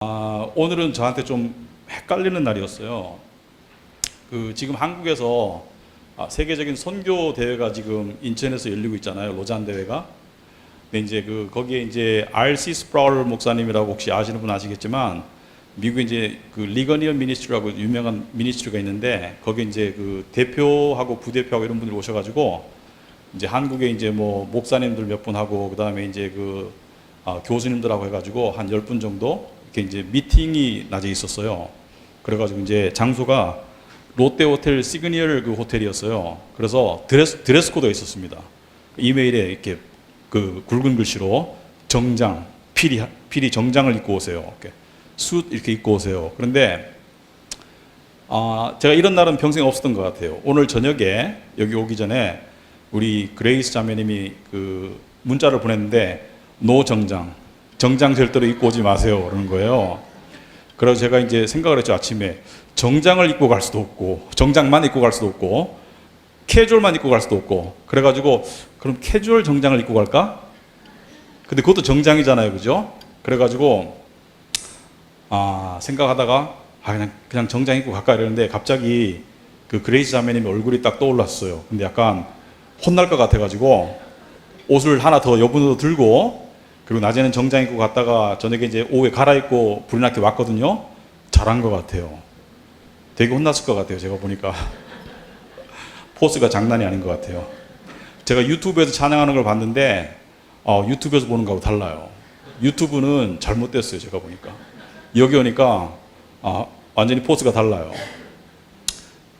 오늘은 저한테 좀 헷갈리는 날이었어요. 지금 한국에서 세계적인 선교 대회가 지금 인천에서 열리고 있잖아요. 로잔 대회가. 근데 이제 거기에 이제 R.C. 스프라울 목사님이라고 혹시 아시는 분 아시겠지만 미국에 이제 리거니언 미니스트리라고 유명한 미니스트리가 있는데 거기 이제 대표하고 부대표하고 이런 분들이 오셔가지고 이제 한국에 이제 뭐 목사님들 몇 분 하고 그다음에 이제 교수님들하고 해가지고 한 10분 정도 이렇게 이제 미팅이 낮에 있었어요. 그래가지고 이제 장소가 롯데호텔 시그니얼 호텔이었어요. 그래서 드레스 코드가 있었습니다. 이메일에 이렇게 굵은 글씨로 정장, 필히 정장을 입고 오세요. 이렇게 숫 이렇게 입고 오세요. 그런데 제가 이런 날은 평생 없었던 것 같아요. 오늘 저녁에 여기 오기 전에 우리 그레이스 자매님이 문자를 보냈는데 노 정장 절대로 입고 오지 마세요 그러는 거예요. 그래서 제가 이제 생각을 했죠. 아침에 정장을 입고 갈 수도 없고 정장만 입고 갈 수도 없고 캐주얼만 입고 갈 수도 없고 그래가지고 그럼 캐주얼 정장을 입고 갈까? 근데 그것도 정장이잖아요, 그죠? 그래가지고 생각하다가 그냥 정장 입고 갈까 이러는데 갑자기 그레이스 자매님 얼굴이 딱 떠올랐어요. 근데 약간 혼날 것 같아가지고 옷을 하나 더 여분으로 들고 그리고 낮에는 정장 입고 갔다가 저녁에 이제 오후에 갈아입고 불이 나게 왔거든요. 잘한 것 같아요. 되게 혼났을 것 같아요. 제가 보니까 포스가 장난이 아닌 것 같아요. 제가 유튜브에서 찬양하는 걸 봤는데 유튜브에서 보는 거하고 달라요. 유튜브는 잘못됐어요. 제가 보니까 여기 오니까 완전히 포스가 달라요.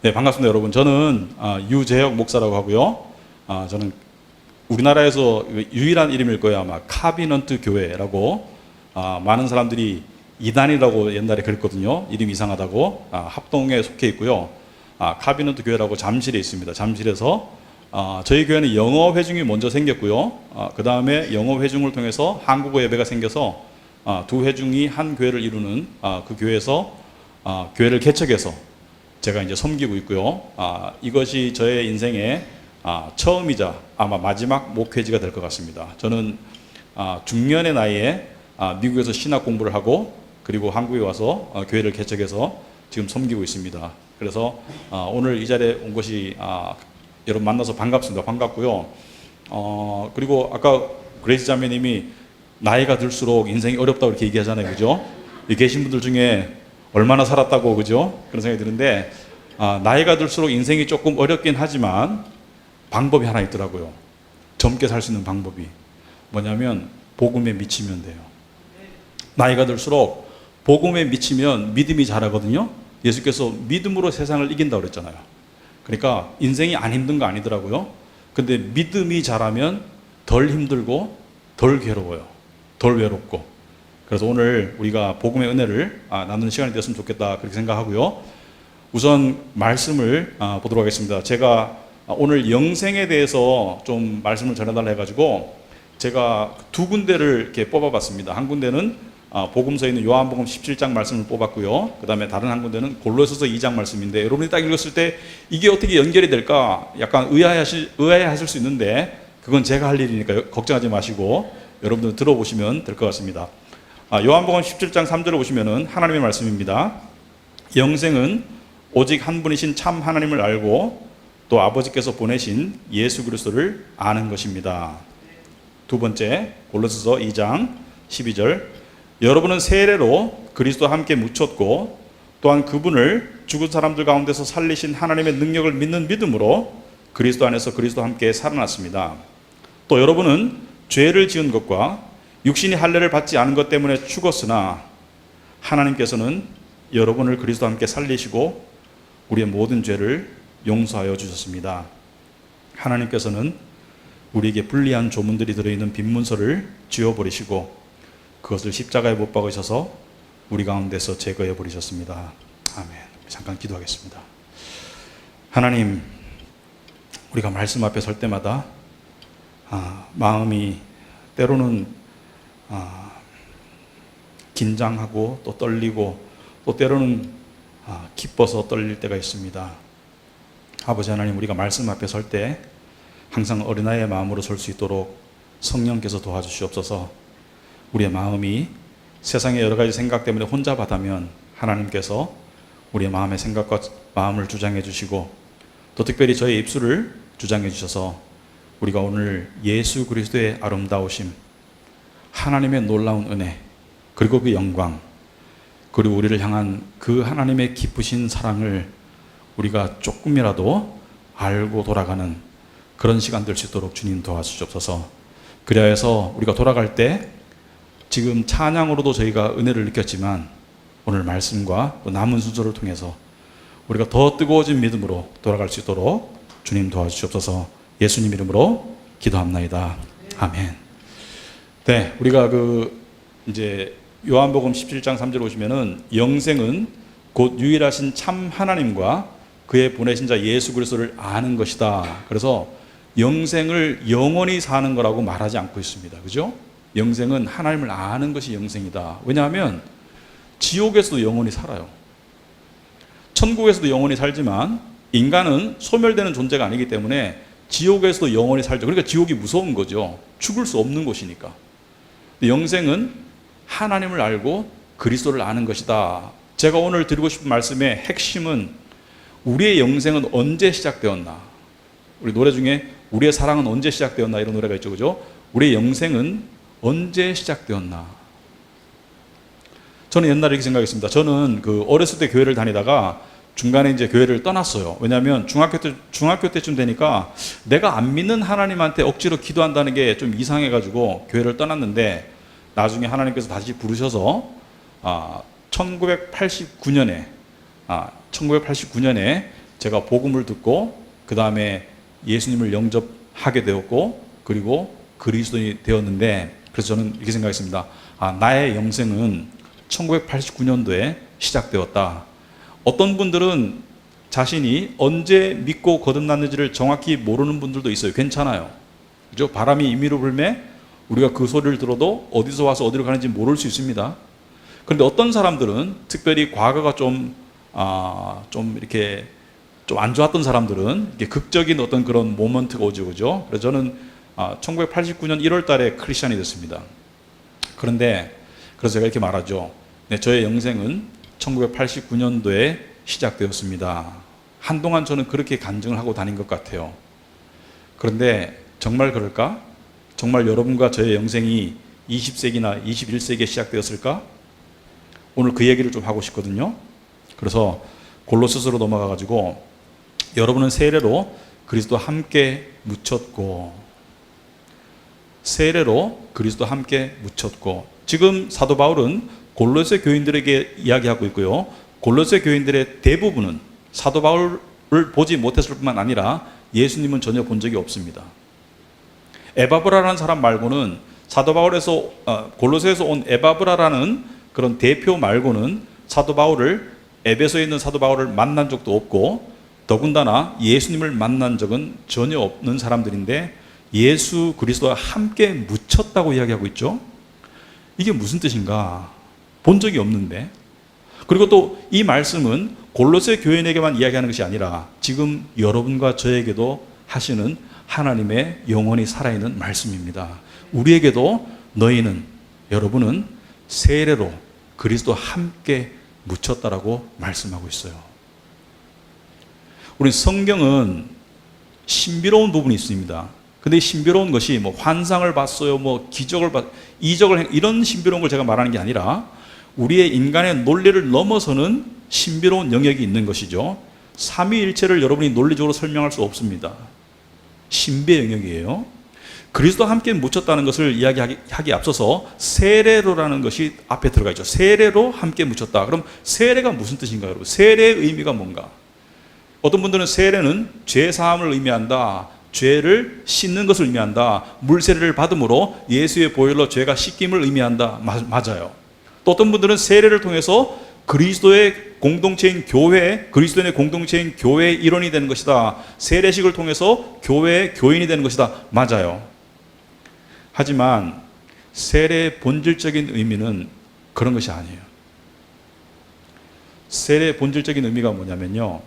네, 반갑습니다 여러분. 저는 유재혁 목사라고 하고요. 저는 우리나라에서 유일한 이름일 거예요. 아마 카비넌트 교회라고 많은 사람들이 이단이라고 옛날에 그랬거든요. 이름 이상하다고. 합동에 속해 있고요. 카비넌트 교회라고 잠실에 있습니다. 잠실에서 저희 교회는 영어 회중이 먼저 생겼고요. 그 다음에 영어 회중을 통해서 한국어 예배가 생겨서 두 회중이 한 교회를 이루는 그 교회에서 교회를 개척해서 제가 이제 섬기고 있고요. 이것이 저의 인생의 처음이자 아마 마지막 목회지가 될 것 같습니다. 저는 중년의 나이에 미국에서 신학 공부를 하고 그리고 한국에 와서 교회를 개척해서 지금 섬기고 있습니다. 그래서 오늘 이 자리에 온 것이 여러분 만나서 반갑습니다. 반갑고요. 그리고 아까 그레이스 자매님이 나이가 들수록 인생이 어렵다고 이렇게 얘기하잖아요. 그죠? 여기 계신 분들 중에 얼마나 살았다고, 그죠? 그런 생각이 드는데 나이가 들수록 인생이 조금 어렵긴 하지만 방법이 하나 있더라고요. 젊게 살 수 있는 방법이 뭐냐면 복음에 미치면 돼요. 나이가 들수록 복음에 미치면 믿음이 자라거든요. 예수께서 믿음으로 세상을 이긴다고 그랬잖아요. 그러니까 인생이 안 힘든 거 아니더라고요. 근데 믿음이 자라면 덜 힘들고 덜 괴로워요. 덜 외롭고. 그래서 오늘 우리가 복음의 은혜를 나누는 시간이 되었으면 좋겠다 그렇게 생각하고요. 우선 말씀을 보도록 하겠습니다. 제가 오늘 영생에 대해서 좀 말씀을 전해달라 해가지고 제가 두 군데를 이렇게 뽑아봤습니다. 한 군데는 복음서에 있는 요한복음 17장 말씀을 뽑았고요. 그 다음에 다른 한 군데는 골로새서 2장 말씀인데 여러분이 딱 읽었을 때 이게 어떻게 연결이 될까 약간 의아해하실 수 있는데 그건 제가 할 일이니까 걱정하지 마시고 여러분들 들어보시면 될 것 같습니다. 요한복음 17장 3절을 보시면은 하나님의 말씀입니다. 영생은 오직 한 분이신 참 하나님을 알고 또 아버지께서 보내신 예수 그리스도를 아는 것입니다. 두 번째 골로새서 2장 12절 여러분은 세례로 그리스도와 함께 묻혔고 또한 그분을 죽은 사람들 가운데서 살리신 하나님의 능력을 믿는 믿음으로 그리스도 안에서 그리스도와 함께 살아났습니다. 또 여러분은 죄를 지은 것과 육신이 할례를 받지 않은 것 때문에 죽었으나 하나님께서는 여러분을 그리스도와 함께 살리시고 우리의 모든 죄를 용서하여 주셨습니다. 하나님께서는 우리에게 불리한 조문들이 들어있는 빈 문서를 지워버리시고 그것을 십자가에 못 박으셔서 우리 가운데서 제거해 버리셨습니다. 아멘. 잠깐 기도하겠습니다. 하나님, 우리가 말씀 앞에 설 때마다 마음이 때로는 긴장하고 또 떨리고 또 때로는 기뻐서 떨릴 때가 있습니다. 아버지 하나님, 우리가 말씀 앞에 설 때 항상 어린아이의 마음으로 설 수 있도록 성령께서 도와주시옵소서. 우리의 마음이 세상의 여러 가지 생각 때문에 혼잡하다면 하나님께서 우리의 마음의 생각과 마음을 주장해 주시고 또 특별히 저의 입술을 주장해 주셔서 우리가 오늘 예수 그리스도의 아름다우심, 하나님의 놀라운 은혜, 그리고 그 영광, 그리고 우리를 향한 그 하나님의 기쁘신 사랑을 우리가 조금이라도 알고 돌아가는 그런 시간 될 수 있도록 주님 도와주시옵소서. 그리하여서 우리가 돌아갈 때 지금 찬양으로도 저희가 은혜를 느꼈지만 오늘 말씀과 또 남은 순서를 통해서 우리가 더 뜨거워진 믿음으로 돌아갈 수 있도록 주님 도와주시옵소서. 예수님 이름으로 기도합나이다. 아멘. 네, 우리가 이제 요한복음 17장 3절 보시면은 영생은 곧 유일하신 참 하나님과 그의 보내신 자 예수 그리스도를 아는 것이다. 그래서 영생을 영원히 사는 거라고 말하지 않고 있습니다. 그죠? 영생은 하나님을 아는 것이 영생이다. 왜냐하면 지옥에서도 영원히 살아요. 천국에서도 영원히 살지만 인간은 소멸되는 존재가 아니기 때문에 지옥에서도 영원히 살죠. 그러니까 지옥이 무서운 거죠. 죽을 수 없는 곳이니까. 영생은 하나님을 알고 그리스도를 아는 것이다. 제가 오늘 드리고 싶은 말씀의 핵심은 우리의 영생은 언제 시작되었나? 우리 노래 중에 우리의 사랑은 언제 시작되었나 이런 노래가 있죠. 그죠? 우리의 영생은 언제 시작되었나? 저는 옛날에 이렇게 생각했습니다. 저는 어렸을 때 교회를 다니다가 중간에 이제 교회를 떠났어요. 왜냐하면 중학교 때쯤 되니까 내가 안 믿는 하나님한테 억지로 기도한다는 게 좀 이상해가지고 교회를 떠났는데 나중에 하나님께서 다시 부르셔서 1989년에 제가 복음을 듣고 그 다음에 예수님을 영접하게 되었고 그리고 그리스도인이 되었는데 그래서 저는 이렇게 생각했습니다. 나의 영생은 1989년도에 시작되었다. 어떤 분들은 자신이 언제 믿고 거듭났는지를 정확히 모르는 분들도 있어요. 괜찮아요. 그죠? 바람이 임의로 불매 우리가 그 소리를 들어도 어디서 와서 어디로 가는지 모를 수 있습니다. 그런데 어떤 사람들은 특별히 과거가 좀 이렇게 좀 안 좋았던 사람들은 이게 극적인 어떤 그런 모먼트가 오죠. 그죠? 그래서 저는 1989년 1월 달에 크리스찬이 됐습니다. 그래서 제가 이렇게 말하죠. 네, 저의 영생은 1989년도에 시작되었습니다. 한동안 저는 그렇게 간증을 하고 다닌 것 같아요. 그런데 정말 그럴까? 정말 여러분과 저의 영생이 20세기나 21세기에 시작되었을까? 오늘 그 얘기를 좀 하고 싶거든요. 그래서 골로새서로 넘어가 가지고 여러분은 세례로 그리스도와 함께 묻혔고 지금 사도 바울은 골로새 교인들에게 이야기하고 있고요. 골로새 교인들의 대부분은 사도 바울을 보지 못했을 뿐만 아니라 예수님은 전혀 본 적이 없습니다. 에바브라라는 사람 말고는 사도 바울에서 골로새에서 온 에바브라라는 그런 대표 말고는 사도 바울을 에베소에 있는 사도 바울을 만난 적도 없고 더군다나 예수님을 만난 적은 전혀 없는 사람들인데 예수 그리스도와 함께 묻혔다고 이야기하고 있죠. 이게 무슨 뜻인가? 본 적이 없는데. 그리고 또 이 말씀은 골로새 교인에게만 이야기하는 것이 아니라 지금 여러분과 저에게도 하시는 하나님의 영원히 살아있는 말씀입니다. 우리에게도 여러분은 세례로 그리스도와 함께 묻혔다라고 말씀하고 있어요. 우리 성경은 신비로운 부분이 있습니다. 근데 이 신비로운 것이 환상을 봤어요, 이적을 이런 신비로운 걸 제가 말하는 게 아니라 우리의 인간의 논리를 넘어서는 신비로운 영역이 있는 것이죠. 삼위일체를 여러분이 논리적으로 설명할 수 없습니다. 신비의 영역이에요. 그리스도와 함께 묻혔다는 것을 이야기하기 앞서서 세례로라는 것이 앞에 들어가 있죠. 세례로 함께 묻혔다. 그럼 세례가 무슨 뜻인가요, 여러분? 세례의 의미가 뭔가? 어떤 분들은 세례는 죄 사함을 의미한다. 죄를 씻는 것을 의미한다. 물세례를 받음으로 예수의 보혈로 죄가 씻김을 의미한다. 맞아요. 또 어떤 분들은 세례를 통해서 그리스도의 공동체인 교회, 그리스도인의 공동체인 교회의 일원이 되는 것이다. 세례식을 통해서 교회의 교인이 되는 것이다. 맞아요. 하지만 세례의 본질적인 의미는 그런 것이 아니에요. 세례의 본질적인 의미가 뭐냐면요.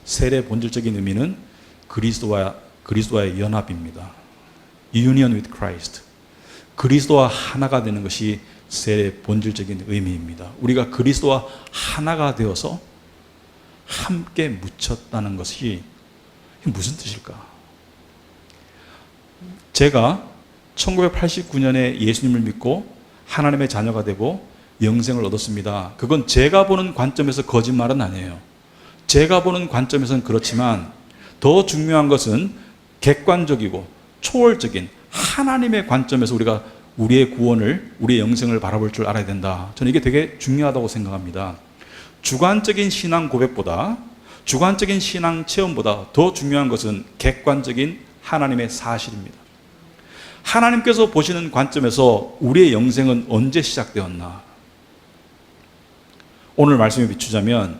세례의 본질적인 의미는 그리스도와의 연합입니다. Union with Christ. 그리스도와 하나가 되는 것이 세례의 본질적인 의미입니다. 우리가 그리스도와 하나가 되어서 함께 묻혔다는 것이 무슨 뜻일까? 제가 1989년에 예수님을 믿고 하나님의 자녀가 되고 영생을 얻었습니다. 그건 제가 보는 관점에서 거짓말은 아니에요. 제가 보는 관점에서는 그렇지만 더 중요한 것은 객관적이고 초월적인 하나님의 관점에서 우리가 우리의 구원을, 우리의 영생을 바라볼 줄 알아야 된다. 저는 이게 되게 중요하다고 생각합니다. 주관적인 신앙 고백보다, 주관적인 신앙 체험보다 더 중요한 것은 객관적인 하나님의 사실입니다. 하나님께서 보시는 관점에서 우리의 영생은 언제 시작되었나? 오늘 말씀에 비추자면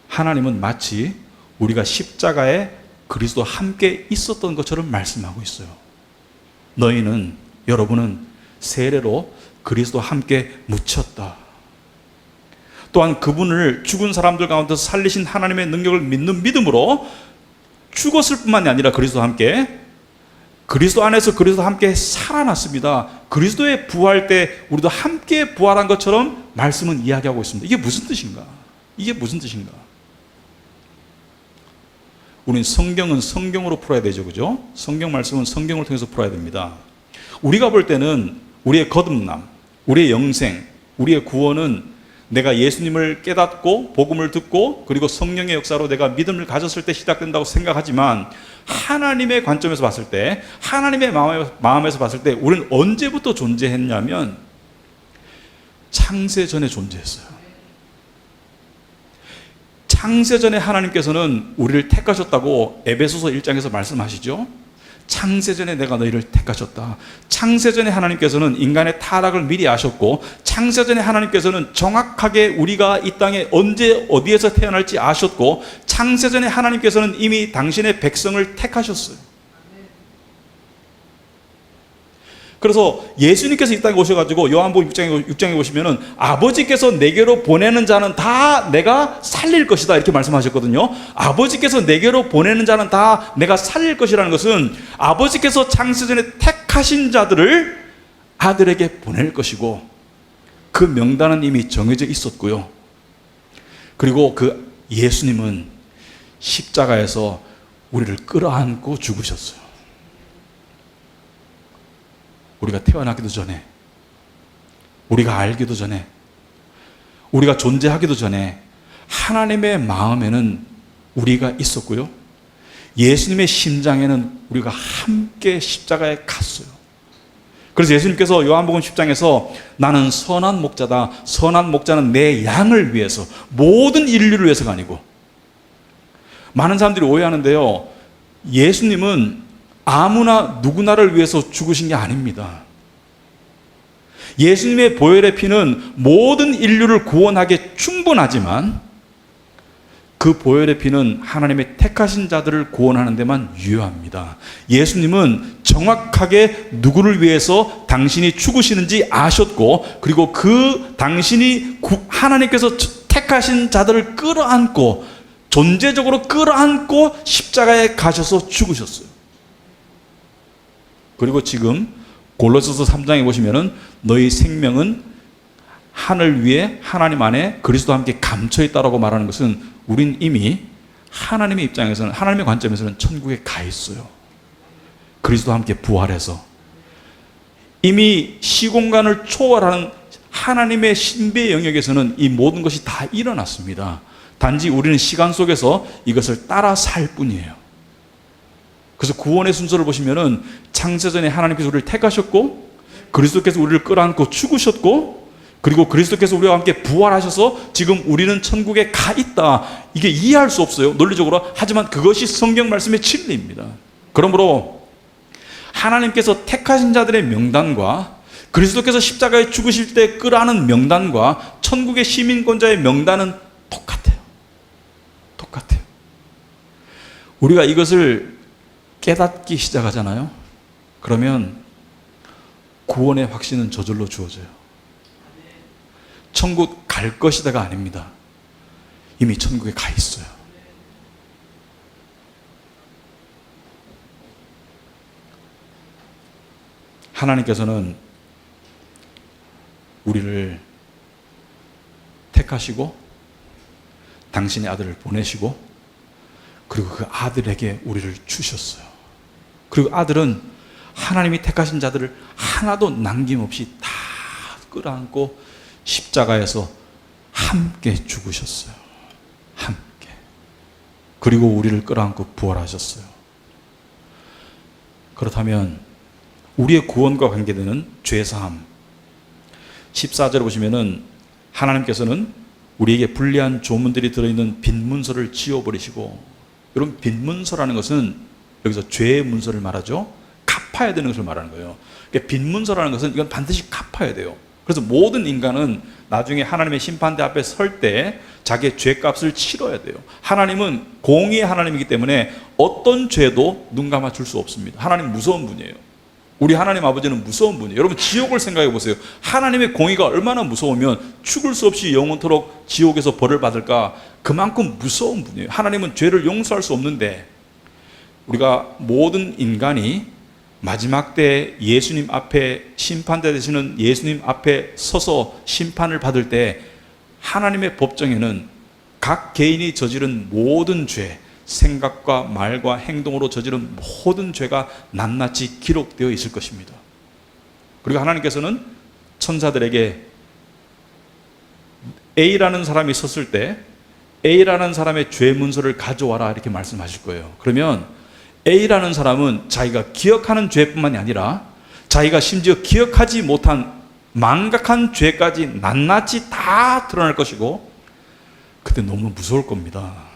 하나님은 마치 우리가 십자가에 그리스도와 함께 있었던 것처럼 말씀하고 있어요. 너희는, 여러분은 세례로 그리스도와 함께 묻혔다. 또한 그분을 죽은 사람들 가운데서 살리신 하나님의 능력을 믿는 믿음으로 죽었을 뿐만이 아니라 그리스도와 함께, 그리스도 안에서 그리스도와 함께 살아났습니다. 그리스도의 부활 때 우리도 함께 부활한 것처럼 말씀은 이야기하고 있습니다. 이게 무슨 뜻인가? 이게 무슨 뜻인가? 우리는 성경은 성경으로 풀어야 되죠, 그죠? 성경 말씀은 성경을 통해서 풀어야 됩니다. 우리가 볼 때는 우리의 거듭남, 우리의 영생, 우리의 구원은 내가 예수님을 깨닫고 복음을 듣고 그리고 성령의 역사로 내가 믿음을 가졌을 때 시작된다고 생각하지만 하나님의 관점에서 봤을 때, 하나님의 마음에서 봤을 때 우리는 언제부터 존재했냐면 창세전에 존재했어요. 창세전에 하나님께서는 우리를 택하셨다고 에베소서 1장에서 말씀하시죠. 창세전에 내가 너희를 택하셨다. 창세전에 하나님께서는 인간의 타락을 미리 아셨고, 창세전에 하나님께서는 정확하게 우리가 이 땅에 언제 어디에서 태어날지 아셨고, 창세전에 하나님께서는 이미 당신의 백성을 택하셨어요. 그래서 예수님께서 이 땅에 오셔가지고 요한복음 6장에 보시면은 아버지께서 내게로 보내는 자는 다 내가 살릴 것이다 이렇게 말씀하셨거든요. 아버지께서 내게로 보내는 자는 다 내가 살릴 것이라는 것은 아버지께서 창세전에 택하신 자들을 아들에게 보낼 것이고, 그 명단은 이미 정해져 있었고요. 그리고 그 예수님은 십자가에서 우리를 끌어안고 죽으셨어요. 우리가 태어나기도 전에, 우리가 알기도 전에, 우리가 존재하기도 전에 하나님의 마음에는 우리가 있었고요. 예수님의 심장에는 우리가 함께 십자가에 갔어요. 그래서 예수님께서 요한복음 10장에서 나는 선한 목자다. 선한 목자는 내 양을 위해서, 모든 인류를 위해서가 아니고, 많은 사람들이 오해하는데요. 예수님은 아무나 누구나를 위해서 죽으신 게 아닙니다. 예수님의 보혈의 피는 모든 인류를 구원하기에 충분하지만 그 보혈의 피는 하나님의 택하신 자들을 구원하는 데만 유효합니다. 예수님은 정확하게 누구를 위해서 당신이 죽으시는지 아셨고, 그리고 그 당신이 하나님께서 택하신 자들을 끌어안고, 존재적으로 끌어안고 십자가에 가셔서 죽으셨어요. 그리고 지금 골로새서 3장에 보시면은 너희 생명은 하늘 위에 하나님 안에 그리스도와 함께 감춰 있다라고 말하는 것은 우린 이미 하나님의 입장에서는, 하나님의 관점에서는 천국에 가 있어요. 그리스도와 함께 부활해서 이미 시공간을 초월하는 하나님의 신비의 영역에서는 이 모든 것이 다 일어났습니다. 단지 우리는 시간 속에서 이것을 따라 살 뿐이에요. 그래서 구원의 순서를 보시면은 창세전에 하나님께서 우리를 택하셨고, 그리스도께서 우리를 끌어안고 죽으셨고, 그리고 그리스도께서 우리와 함께 부활하셔서 지금 우리는 천국에 가 있다. 이게 이해할 수 없어요, 논리적으로. 하지만 그것이 성경 말씀의 진리입니다. 그러므로 하나님께서 택하신 자들의 명단과 그리스도께서 십자가에 죽으실 때 끌어안은 명단과 천국의 시민권자의 명단은 똑같아요. 똑같아요. 우리가 이것을 깨닫기 시작하잖아요. 그러면 구원의 확신은 저절로 주어져요. 천국 갈 것이다가 아닙니다. 이미 천국에 가 있어요. 하나님께서는 우리를 택하시고 당신의 아들을 보내시고 그리고 그 아들에게 우리를 주셨어요. 그리고 아들은 하나님이 택하신 자들을 하나도 남김없이 다 끌어안고 십자가에서 함께 죽으셨어요. 함께. 그리고 우리를 끌어안고 부활하셨어요. 그렇다면 우리의 구원과 관계되는 죄사함 14절에 보시면은 하나님께서는 우리에게 불리한 조문들이 들어있는 빈 문서를 지워버리시고, 여러분 빈 문서라는 것은 여기서 죄의 문서를 말하죠. 갚아야 되는 것을 말하는 거예요. 그러니까 빈 문서라는 것은 이건 반드시 갚아야 돼요. 그래서 모든 인간은 나중에 하나님의 심판대 앞에 설 때 자기의 죄값을 치러야 돼요. 하나님은 공의의 하나님이기 때문에 어떤 죄도 눈 감아 줄 수 없습니다. 하나님 무서운 분이에요. 우리 하나님 아버지는 무서운 분이에요. 여러분 지옥을 생각해 보세요. 하나님의 공의가 얼마나 무서우면 죽을 수 없이 영원토록 지옥에서 벌을 받을까. 그만큼 무서운 분이에요. 하나님은 죄를 용서할 수 없는데, 우리가 모든 인간이 마지막 때 예수님 앞에, 심판대 되시는 예수님 앞에 서서 심판을 받을 때 하나님의 법정에는 각 개인이 저지른 모든 죄, 생각과 말과 행동으로 저지른 모든 죄가 낱낱이 기록되어 있을 것입니다. 그리고 하나님께서는 천사들에게 A라는 사람이 섰을 때 A라는 사람의 죄 문서를 가져와라 이렇게 말씀하실 거예요. 그러면 A라는 사람은 자기가 기억하는 죄뿐만이 아니라 자기가 심지어 기억하지 못한 망각한 죄까지 낱낱이 다 드러날 것이고, 그때 너무 무서울 겁니다.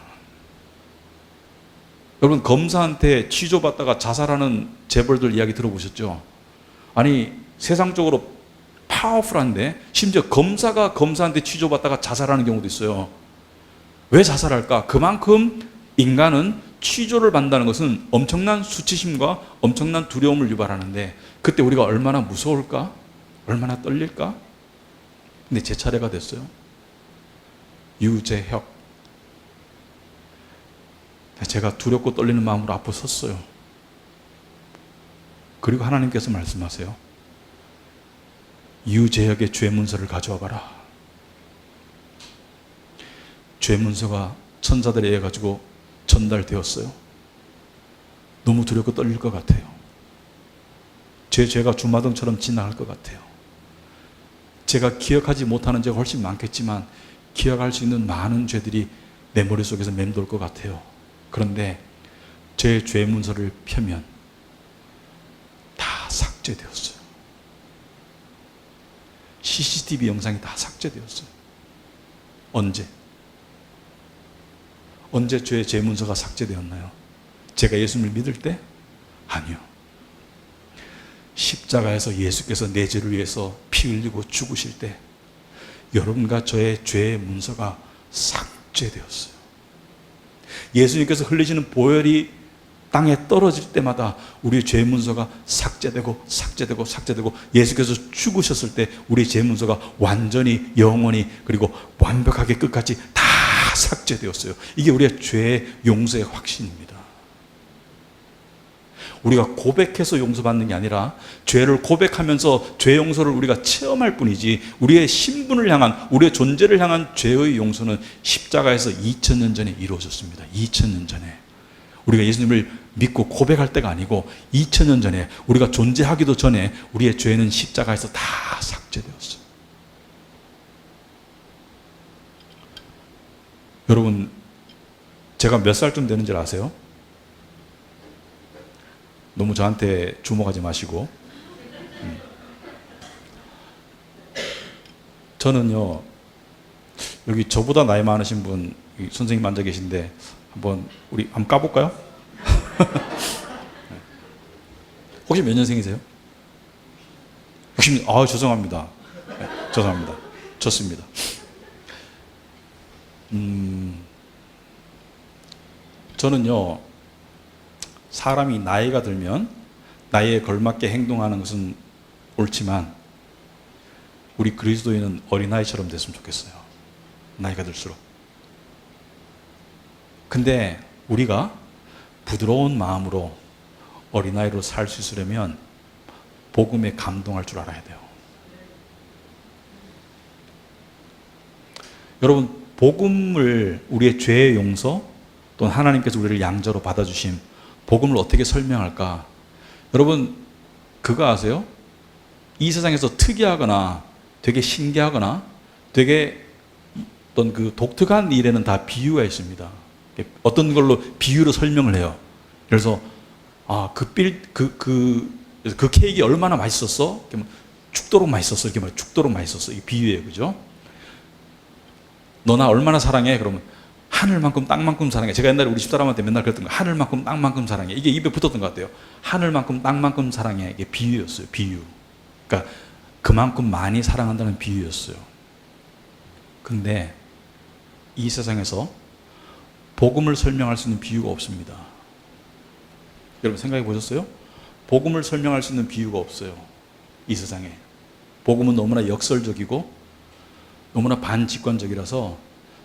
여러분 검사한테 취조받다가 자살하는 재벌들 이야기 들어보셨죠? 아니 세상적으로 파워풀한데 심지어 검사가 검사한테 취조받다가 자살하는 경우도 있어요. 왜 자살할까? 그만큼 인간은 취조를 받는다는 것은 엄청난 수치심과 엄청난 두려움을 유발하는데, 그때 우리가 얼마나 무서울까? 얼마나 떨릴까? 근데 제 차례가 됐어요. 유재혁. 제가 두렵고 떨리는 마음으로 앞에 섰어요. 그리고 하나님께서 말씀하세요. 유재혁의 죄문서를 가져와 봐라. 죄문서가 천사들에 의해 가지고 전달되었어요. 너무 두렵고 떨릴 것 같아요. 제 죄가 주마등처럼 지나갈 것 같아요. 제가 기억하지 못하는 죄가 훨씬 많겠지만 기억할 수 있는 많은 죄들이 내 머릿속에서 맴돌 것 같아요. 그런데 제 죄문서를 펴면 다 삭제되었어요. CCTV 영상이 다 삭제되었어요. 언제? 언제 죄의 죄문서가 삭제되었나요? 제가 예수님을 믿을 때? 아니요. 십자가에서 예수께서 내 죄를 위해서 피 흘리고 죽으실 때 여러분과 저의 죄의 문서가 삭제되었어요. 예수님께서 흘리시는 보혈이 땅에 떨어질 때마다 우리의 죄 문서가 삭제되고 삭제되고 삭제되고, 예수께서 죽으셨을 때 우리의 죄 문서가 완전히 영원히 그리고 완벽하게 끝까지 다 삭제되었어요. 이게 우리의 죄의 용서의 확신입니다. 우리가 고백해서 용서받는 게 아니라 죄를 고백하면서 죄 용서를 우리가 체험할 뿐이지, 우리의 신분을 향한, 우리의 존재를 향한 죄의 용서는 십자가에서 2000년 전에 이루어졌습니다. 2000년 전에. 우리가 예수님을 믿고 고백할 때가 아니고 2000년 전에, 우리가 존재하기도 전에 우리의 죄는 십자가에서 다 삭제되었어요. 여러분, 제가 몇 살쯤 되는지 아세요? 너무 저한테 주목하지 마시고. 저는요, 여기 저보다 나이 많으신 분, 선생님 앉아 계신데 우리 한번 까볼까요? 혹시 몇 년생이세요? 60년. 아, 죄송합니다. 네, 죄송합니다. 좋습니다. 저는요, 사람이 나이가 들면 나이에 걸맞게 행동하는 것은 옳지만 우리 그리스도인은 어린아이처럼 됐으면 좋겠어요. 나이가 들수록. 근데 우리가 부드러운 마음으로 어린아이로 살 수 있으려면 복음에 감동할 줄 알아야 돼요. 여러분, 복음을, 우리의 죄의 용서 또는 하나님께서 우리를 양자로 받아주심, 복음을 어떻게 설명할까? 여러분, 그거 아세요? 이 세상에서 특이하거나 되게 신기하거나 되게 어떤 그 독특한 일에는 다 비유가 있습니다. 어떤 걸로 비유로 설명을 해요. 그래서 그 케이크 얼마나 맛있었어? 죽도록 맛있었어. 이렇게 말, 죽도록 맛있었어. 이게 비유예요, 그죠? 너 나 얼마나 사랑해? 그러면 하늘만큼 땅만큼 사랑해. 제가 옛날에 우리 집사람한테 맨날 그랬던 거, 하늘만큼 땅만큼 사랑해. 이게 입에 붙었던 것 같아요. 하늘만큼 땅만큼 사랑해. 이게 비유였어요. 비유. 그러니까 그만큼 많이 사랑한다는 비유였어요. 근데 이 세상에서 복음을 설명할 수 있는 비유가 없습니다. 여러분 생각해 보셨어요? 복음을 설명할 수 있는 비유가 없어요. 이 세상에. 복음은 너무나 역설적이고 너무나 반직관적이라서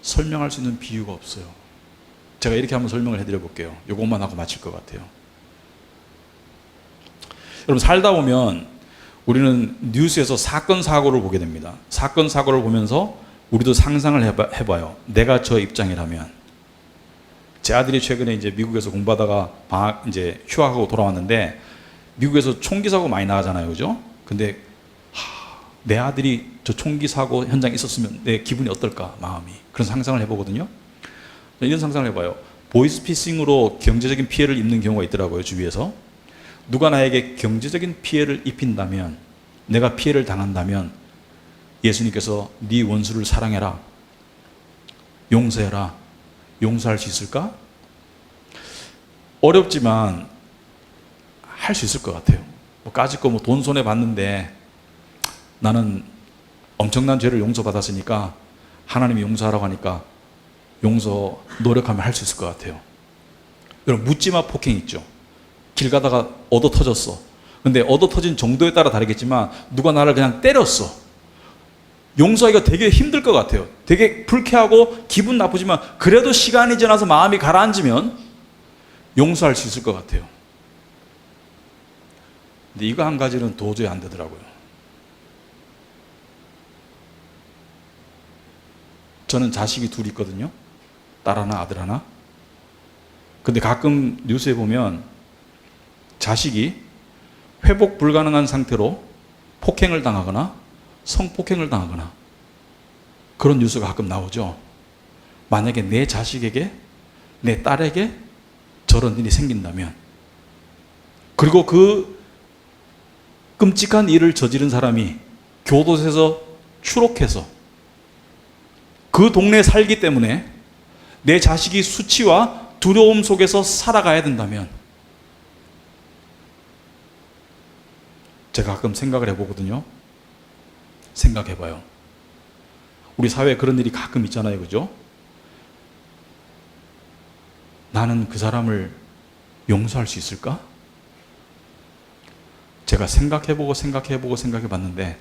설명할 수 있는 비유가 없어요. 제가 이렇게 한번 설명을 해드려 볼게요. 이것만 하고 마칠 것 같아요. 여러분 살다 보면 우리는 뉴스에서 사건 사고를 보게 됩니다. 사건 사고를 보면서 우리도 상상을 해봐요. 내가 저 입장이라면. 제 아들이 최근에 이제 미국에서 공부하다가 이제 휴학하고 돌아왔는데 미국에서 총기 사고 많이 나가잖아요, 그죠? 근데 내 아들이 저 총기 사고 현장에 있었으면 내 기분이 어떨까, 마음이. 그런 상상을 해보거든요. 이런 상상을 해봐요. 보이스피싱으로 경제적인 피해를 입는 경우가 있더라고요, 주위에서. 누가 나에게 경제적인 피해를 입힌다면, 내가 피해를 당한다면 예수님께서 네 원수를 사랑해라, 용서해라, 용서할 수 있을까? 어렵지만 할 수 있을 것 같아요. 까짓거 돈 손해 봤는데 나는 엄청난 죄를 용서받았으니까 하나님이 용서하라고 하니까 용서 노력하면 할 수 있을 것 같아요. 여러분, 묻지마 폭행 있죠? 길 가다가 얻어 터졌어. 근데 얻어 터진 정도에 따라 다르겠지만 누가 나를 그냥 때렸어. 용서하기가 되게 힘들 것 같아요. 되게 불쾌하고 기분 나쁘지만 그래도 시간이 지나서 마음이 가라앉으면 용서할 수 있을 것 같아요. 근데 이거 한 가지는 도저히 안 되더라고요. 저는 자식이 둘 있거든요. 딸 하나, 아들 하나. 근데 가끔 뉴스에 보면 자식이 회복 불가능한 상태로 폭행을 당하거나 성폭행을 당하거나 그런 뉴스가 가끔 나오죠. 만약에 내 자식에게, 내 딸에게 저런 일이 생긴다면, 그리고 그 끔찍한 일을 저지른 사람이 교도소에서 추록해서 그 동네에 살기 때문에 내 자식이 수치와 두려움 속에서 살아가야 된다면, 제가 가끔 생각을 해보거든요. 생각해봐요. 우리 사회에 그런 일이 가끔 있잖아요, 그죠? 나는 그 사람을 용서할 수 있을까? 제가 생각해보고 생각해봤는데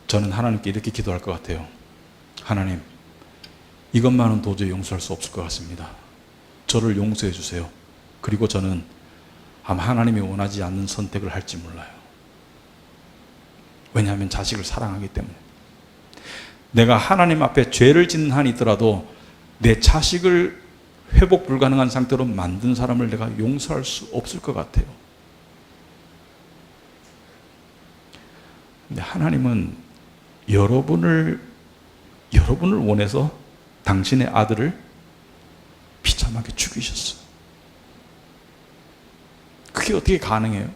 저는 하나님께 이렇게 기도할 것 같아요. 하나님, 이것만은 도저히 용서할 수 없을 것 같습니다. 저를 용서해 주세요. 그리고 저는 아마 하나님이 원하지 않는 선택을 할지 몰라요. 왜냐하면 자식을 사랑하기 때문에. 내가 하나님 앞에 죄를 짓는 한이 있더라도 내 자식을 회복 불가능한 상태로 만든 사람을 내가 용서할 수 없을 것 같아요. 근데 하나님은 여러분을 원해서 당신의 아들을 비참하게 죽이셨어요. 그게 어떻게 가능해요?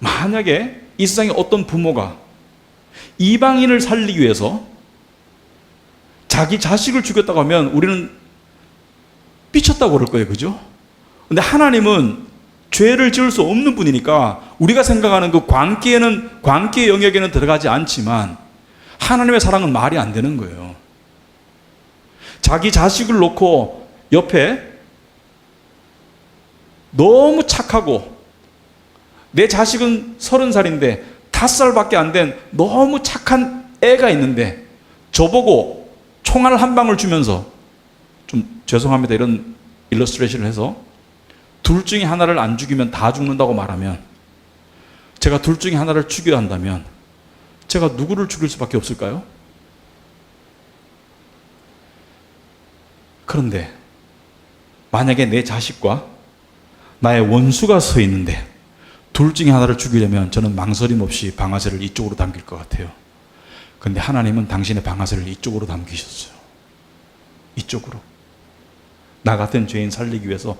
만약에 이 세상에 어떤 부모가 이방인을 살리기 위해서 자기 자식을 죽였다고 하면 우리는 삐쳤다고 그럴 거예요, 그죠? 근데 하나님은 죄를 지을 수 없는 분이니까 우리가 생각하는 그 광기의 영역에는 들어가지 않지만 하나님의 사랑은 말이 안 되는 거예요. 자기 자식을 놓고 옆에 너무 착하고, 내 자식은 30살인데 5살밖에 안 된 너무 착한 애가 있는데 저보고 총알 한 방울 주면서, 좀 죄송합니다, 이런 일러스트레이션을 해서 둘 중에 하나를 안 죽이면 다 죽는다고 말하면 제가 둘 중에 하나를 죽여야 한다면 제가 누구를 죽일 수밖에 없을까요? 그런데 만약에 내 자식과 나의 원수가 서 있는데 둘 중에 하나를 죽이려면 저는 망설임 없이 방아쇠를 이쪽으로 당길 것 같아요. 그런데 하나님은 당신의 방아쇠를 이쪽으로 당기셨어요. 이쪽으로. 나 같은 죄인 살리기 위해서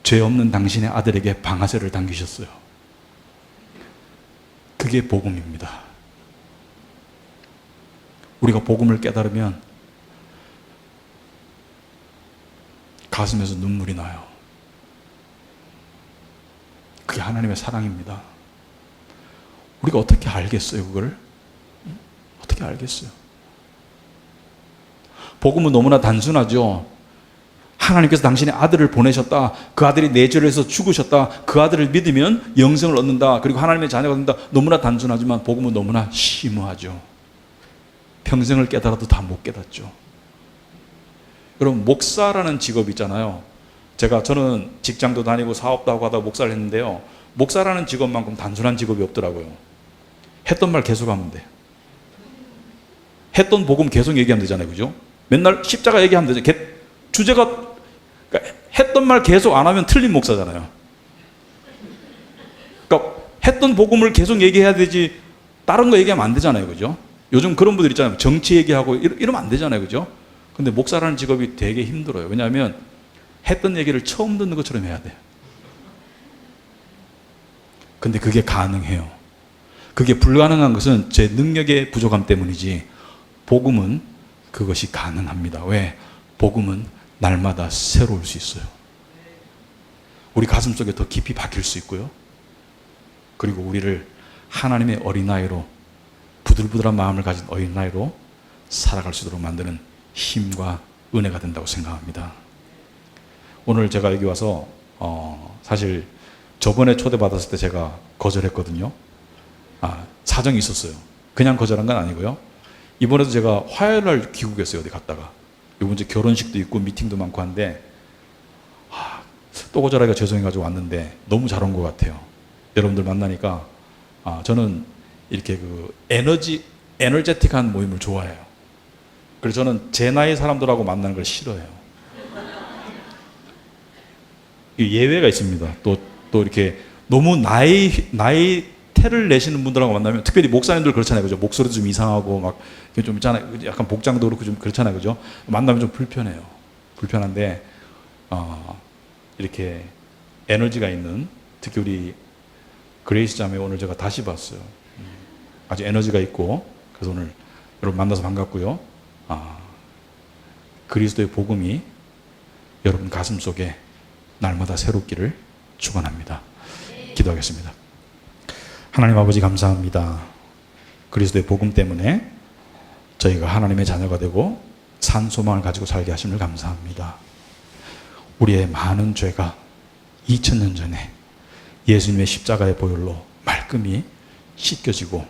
죄 없는 당신의 아들에게 방아쇠를 당기셨어요. 그게 복음입니다. 우리가 복음을 깨달으면 가슴에서 눈물이 나요. 그게 하나님의 사랑입니다. 우리가 어떻게 알겠어요, 그걸? 어떻게 알겠어요? 복음은 너무나 단순하죠. 하나님께서 당신의 아들을 보내셨다. 그 아들이 내 죄를 해서 죽으셨다. 그 아들을 믿으면 영생을 얻는다. 그리고 하나님의 자녀가 된다. 너무나 단순하지만 복음은 너무나 심오하죠. 평생을 깨달아도 다 못 깨닫죠. 여러분, 목사라는 직업이 있잖아요. 저는 직장도 다니고 사업도 하고 하다 목사를 했는데요. 목사라는 직업만큼 단순한 직업이 없더라고요. 했던 말 계속 하면 돼. 했던 복음 계속 얘기하면 되잖아요. 그죠? 맨날 십자가 얘기하면 되죠. 주제가, 그러니까 했던 말 계속 안 하면 틀린 목사잖아요. 그러니까 했던 복음을 계속 얘기해야 되지 다른 거 얘기하면 안 되잖아요. 그죠? 요즘 그런 분들 있잖아요. 정치 얘기하고 이러면 안 되잖아요. 그죠? 근데 목사라는 직업이 되게 힘들어요. 왜냐하면 했던 얘기를 처음 듣는 것처럼 해야 돼요. 근데 그게 가능해요. 그게 불가능한 것은 제 능력의 부족함 때문이지 복음은 그것이 가능합니다. 왜? 복음은 날마다 새로울 수 있어요. 우리 가슴 속에 더 깊이 박힐 수 있고요. 그리고 우리를 하나님의 어린아이로, 부들부들한 마음을 가진 어린아이로 살아갈 수 있도록 만드는 힘과 은혜가 된다고 생각합니다. 오늘 제가 여기 와서 사실 저번에 초대받았을 때 제가 거절했거든요. 사정이 있었어요. 그냥 거절한 건 아니고요. 이번에도 제가 화요일날 귀국했어요. 어디 갔다가. 이번 주 결혼식도 있고 미팅도 많고 한데 또 거절하기가 죄송해가지고 왔는데 너무 잘 온 것 같아요. 여러분들 만나니까 저는 이렇게 에너제틱한 모임을 좋아해요. 그래서 저는 제 나이 사람들하고 만나는 걸 싫어해요. 예외가 있습니다. 또 이렇게 너무 나이테를 내시는 분들하고 만나면, 특별히 목사님들 그렇잖아요. 그죠? 목소리도 좀 이상하고 막 좀 있잖아요. 약간 복장도 그렇고 좀 그렇잖아요. 그죠? 만나면 좀 불편해요. 불편한데 이렇게 에너지가 있는, 특히 우리 그레이스 자매 오늘 제가 다시 봤어요. 아주 에너지가 있고, 그래서 오늘 여러분 만나서 반갑고요. 그리스도의 복음이 여러분 가슴 속에 날마다 새롭기를 축원합니다. 기도하겠습니다. 하나님 아버지 감사합니다. 그리스도의 복음 때문에 저희가 하나님의 자녀가 되고 산 소망을 가지고 살게 하심을 감사합니다. 우리의 많은 죄가 2000년 전에 예수님의 십자가의 보혈로 말끔히 씻겨지고,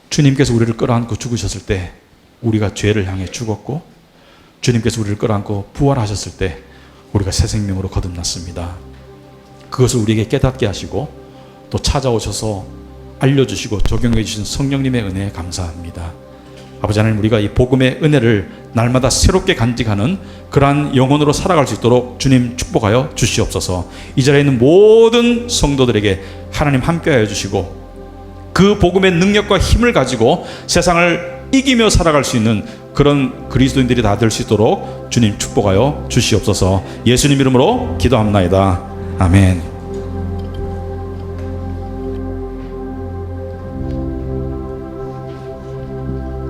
주님께서 우리를 끌어안고 죽으셨을 때 우리가 죄를 향해 죽었고, 주님께서 우리를 끌어안고 부활하셨을 때 우리가 새 생명으로 거듭났습니다. 그것을 우리에게 깨닫게 하시고 또 찾아오셔서 알려주시고 적용해 주신 성령님의 은혜에 감사합니다. 아버지 하나님, 우리가 이 복음의 은혜를 날마다 새롭게 간직하는 그러한 영혼으로 살아갈 수 있도록 주님 축복하여 주시옵소서. 이 자리에 있는 모든 성도들에게 하나님 함께하여 주시고 그 복음의 능력과 힘을 가지고 세상을 이기며 살아갈 수 있는 그런 그리스도인들이 다 될 수 있도록 주님 축복하여 주시옵소서. 예수님 이름으로 기도합나이다. 아멘.